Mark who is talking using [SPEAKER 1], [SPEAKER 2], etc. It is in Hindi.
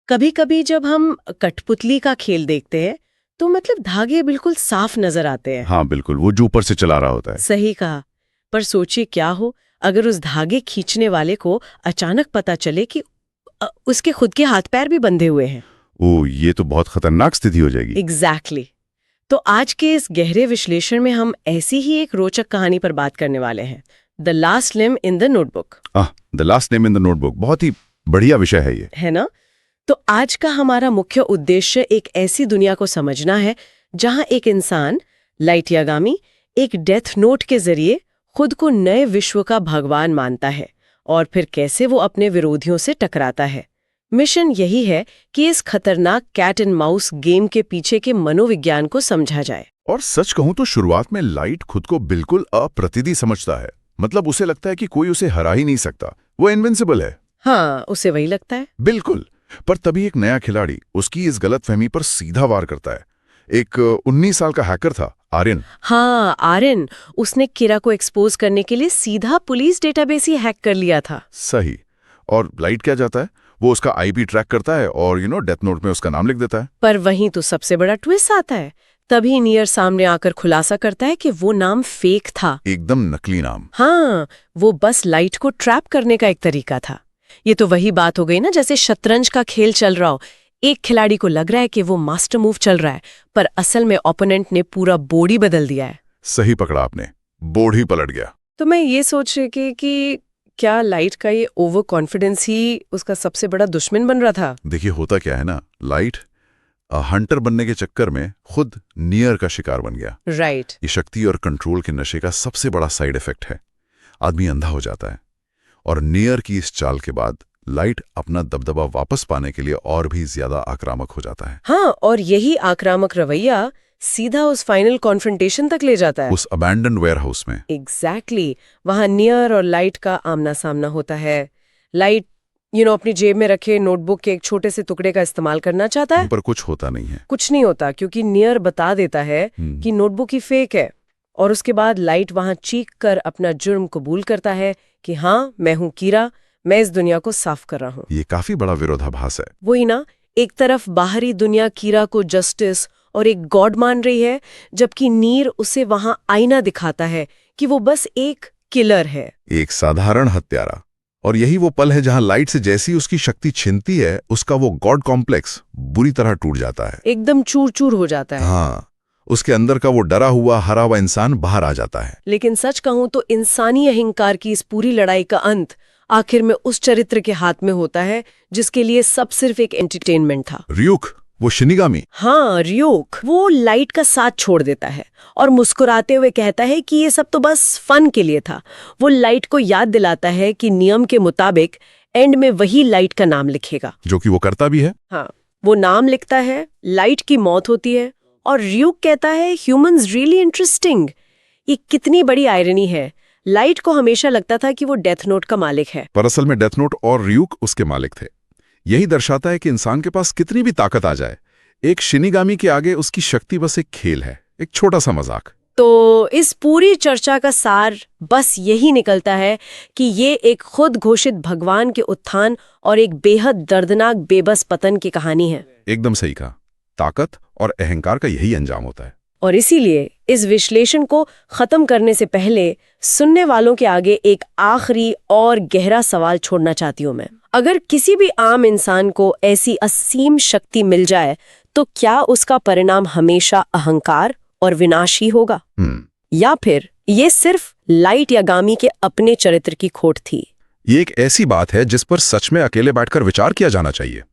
[SPEAKER 1] कभी कभी जब हम कठपुतली का खेल देखते हैं तो मतलब धागे बिल्कुल साफ नजर आते हैं।
[SPEAKER 2] हाँ बिल्कुल, वो जो ऊपर से चला रहा होता है।
[SPEAKER 1] सही कहा। पर सोचिए क्या हो अगर उस धागे खींचने वाले को अचानक पता चले कि उसके खुद के हाथ पैर भी बंधे हुए हैं।
[SPEAKER 2] ओ, ये तो बहुत खतरनाक स्थिति हो जाएगी।
[SPEAKER 1] एग्जैक्टली। तो आज के इस गहरे विश्लेषण में हम ऐसी ही एक रोचक कहानी पर बात करने वाले हैं, the last name in the notebook.
[SPEAKER 2] The last name in the notebook, बहुत ही बढ़िया विषय है ये,
[SPEAKER 1] है ना? तो आज का हमारा मुख्य उद्देश्य एक ऐसी दुनिया को समझना है जहां एक इंसान लाइट यागामी एक डेथ नोट के जरिए खुद को नए विश्व का भगवान मानता है और फिर कैसे वो अपने विरोधियों से टकराता है। मिशन यही है कि इस खतरनाक कैट एंड माउस गेम के पीछे के मनोविज्ञान को समझा जाए।
[SPEAKER 2] और सच कहूं तो शुरुआत में लाइट खुद को बिल्कुल अप्रतिदि समझता है। मतलब उसे लगता है कि कोई उसे हरा ही नहीं सकता, वो इनविंसिबल है।
[SPEAKER 1] हाँ, उसे वही लगता है।
[SPEAKER 2] बिल्कुल। पर तभी एक नया खिलाड़ी उसकी इस गलतफहमी पर सीधा वार करता है। एक 19 साल का हैकर था, आर्यन।
[SPEAKER 1] हाँ, आर्यन। उसने किरा को एक्सपोज करने के लिए सीधा पुलिस डेटाबेस ही हैक कर लिया था।
[SPEAKER 2] सही। और लाइट क्या जाता है, वो उसका आईपी ट्रैक करता है और डेथ नोट में उसका नाम लिख देता है।
[SPEAKER 1] पर वहीं तो सबसे बड़ा ट्विस्ट आता है। तभी नियर सामने आकर खुलासा करता है कि वो नाम फेक था,
[SPEAKER 2] एकदम नकली नाम।
[SPEAKER 1] हाँ, वो बस लाइट को ट्रैप करने का एक तरीका था। ये तो वही बात हो गई ना, जैसे शतरंज का खेल चल रहा हो, एक खिलाड़ी को लग रहा है कि वो मास्टर मूव चल रहा है, पर असल में ओपोनेंट ने पूरा बोर्ड ही बदल दिया है।
[SPEAKER 2] सही पकड़ा आपने, बोर्ड ही पलट गया।
[SPEAKER 1] तो मैं ये सोच रही कि क्या लाइट का ये ओवर कॉन्फिडेंस ही उसका सबसे बड़ा दुश्मन बन रहा था?
[SPEAKER 2] देखिए, होता क्या है ना, लाइट हंटर बनने के चक्कर में खुद नियर का शिकार बन गया।
[SPEAKER 1] राइट।
[SPEAKER 2] ये शक्ति और कंट्रोल के नशे का सबसे बड़ा साइड इफेक्ट है। आदमी अंधा हो जाता है। और नियर की इस चाल के बाद लाइट अपना दबदबा वापस पाने के लिए और भी ज्यादा आक्रामक हो जाता है।
[SPEAKER 1] हाँ, और यही आक्रामक रवैया सीधा उस फाइनल कॉन्फ्रंटेशन तक ले जाता है,
[SPEAKER 2] उस अबैंडन्ड वेयरहाउस में।
[SPEAKER 1] एग्जैक्टली। वहां नियर और लाइट का आमना सामना होता है। लाइट अपनी जेब में रखे नोटबुक के एक छोटे से टुकड़े का इस्तेमाल करना चाहता है,
[SPEAKER 2] पर कुछ होता नहीं है।
[SPEAKER 1] कुछ नहीं होता, क्योंकि नियर बता देता है कि नोटबुक ही फेक है। और उसके बाद लाइट वहां चीख कर अपना जुर्म कबूल करता है कि हाँ, मैं हूं कीरा, मैं इस दुनिया को साफ कर रहा हूं।
[SPEAKER 2] ये काफी बड़ा विरोधाभास है।
[SPEAKER 1] वही ना, एक तरफ बाहरी दुनिया कीरा को जस्टिस और एक गॉड मान रही है, जबकि नीर उसे वहां आईना दिखाता है कि वो बस एक किलर है,
[SPEAKER 2] एक साधारण हत्यारा। और यही वो पल है जहां लाइट से जैसी उसकी शक्ति छिनती है, उसका वो गॉड कॉम्प्लेक्स बुरी तरह टूट जाता है,
[SPEAKER 1] एकदम चूर चूर हो जाता है।
[SPEAKER 2] हाँ, उसके अंदर का वो डरा हुआ हरा हुआ इंसान बाहर आ जाता है।
[SPEAKER 1] लेकिन सच कहूं तो इंसानी अहंकार की इस पूरी लड़ाई का अंत आखिर में उस चरित्र के हाथ में होता है जिसके लिए सब सिर्फ एक एंटरटेनमेंट था।
[SPEAKER 2] रियुक, वो शिनिगामी।
[SPEAKER 1] हाँ, रियुक। वो लाइट का साथ छोड़ देता है और मुस्कुराते हुए कहता है कि ये सब तो बस फन के लिए था। वो लाइट को याद दिलाता है कि नियम के मुताबिक एंड में वही लाइट का नाम लिखेगा,
[SPEAKER 2] जो कि वो करता भी है।
[SPEAKER 1] हाँ, वो नाम लिखता है, लाइट की मौत होती है और रियुक कहता है ह्यूमंस रियली इंटरेस्टिंग। ये कितनी बड़ी आयरनी है। लाइट को हमेशा लगता था कि वो डेथ नोट का मालिक है,
[SPEAKER 2] पर असल में डेथ नोट और रियुक उसके मालिक थे। यही दर्शाता है कि इंसान के पास कितनी भी ताकत आ जाए, एक शिनिगामी के आगे उसकी शक्ति बस एक खेल है, एक छोटा सा मजाक।
[SPEAKER 1] तो इस पूरी चर्चा का सार बस यही निकलता है कि ये एक खुद घोषित भगवान के उत्थान और एक बेहद दर्दनाक बेबस पतन की कहानी है।
[SPEAKER 2] एकदम सही कहा। ताकत और अहंकार का यही अंजाम होता है।
[SPEAKER 1] और इसीलिए इस विश्लेषण को खत्म करने से पहले सुनने वालों के आगे एक आखिरी और गहरा सवाल छोड़ना चाहती हूं मैं। अगर किसी भी आम इंसान को ऐसी असीम शक्ति मिल जाए तो क्या उसका परिणाम हमेशा अहंकार और विनाश ही होगा, या फिर ये सिर्फ लाइट यागामी के अपने चरित्र की खोट थी?
[SPEAKER 2] ये एक ऐसी बात है जिस पर सच में अकेले बैठकर विचार किया जाना चाहिए।